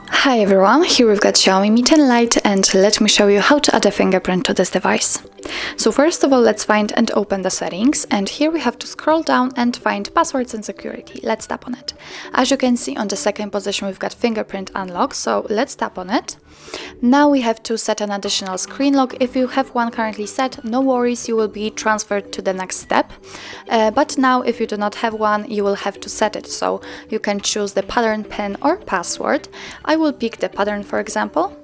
Hi everyone, here we've got Xiaomi Mi 10 Lite and let me show you how to add a fingerprint to this device. So first of all, let's find and open the settings, and here we have to scroll down and find passwords and security. Let's tap on it. As you can see, on the second position we've got Fingerprint Unlock, so let's tap on it. Now we have to set an additional screen lock. If you have one currently set, no worries, you will be transferred to the next step. But now if you do not have one, you will have to set it, so you can choose the pattern, PIN or password. I will pick the pattern, for example.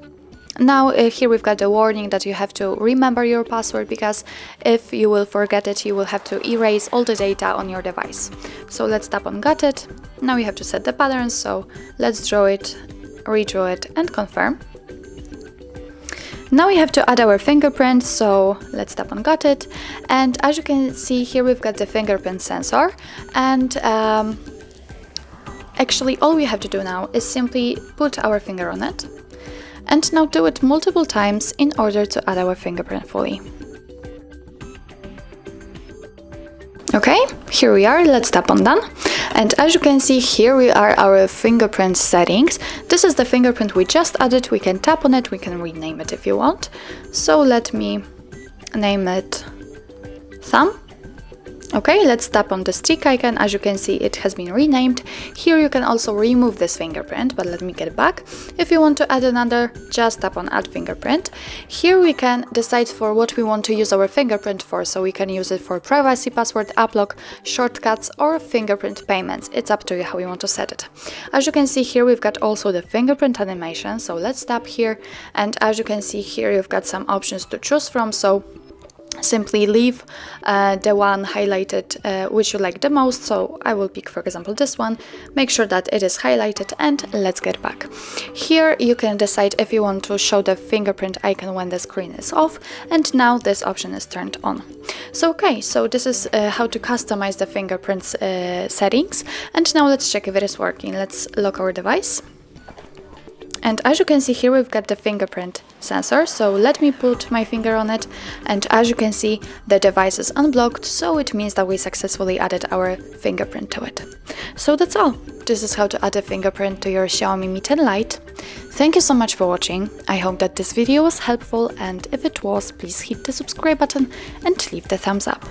Now here we've got the warning that you have to remember your password, because if you will forget it, you will have to erase all the data on your device. So let's tap on got it. Now we have to set the pattern, so let's draw it, redraw it and confirm. Now we have to add our fingerprint, so let's tap on got it. And as you can see here, we've got the fingerprint sensor, and actually all we have to do now is simply put our finger on it. And now do it multiple times in order to add our fingerprint fully. Okay, here we are, let's tap on done. And as you can see, here we are our fingerprint settings. This is the fingerprint we just added. We can tap on it, we can rename it if you want. So let me name it Thumb. Okay, let's tap on the stick icon. As you can see, it has been renamed. Here you can also remove this fingerprint, but let me get back. If you want to add another, just tap on add fingerprint. Here we can decide for what we want to use our fingerprint for, so we can use it for privacy, password, app lock, shortcuts or fingerprint payments. It's up to you how you want to set it. As you can see here, we've got also the fingerprint animation, so let's tap here, and as you can see here, you've got some options to choose from, so simply leave the one highlighted which you like the most. So I will pick, for example, this one. Make sure that it is highlighted, and let's get back. Here you can decide if you want to show the fingerprint icon when the screen is off, and now this option is turned on. So okay, so this is how to customize the fingerprints settings, and now let's check if it is working. Let's lock our device. And as you can see here, we've got the fingerprint sensor, so let me put my finger on it, and as you can see, the device is unblocked, so it means that we successfully added our fingerprint to it. So that's all. This is how to add a fingerprint to your Xiaomi Mi 10 Lite. Thank you so much for watching. I hope that this video was helpful, and if it was, please hit the subscribe button and leave the thumbs up.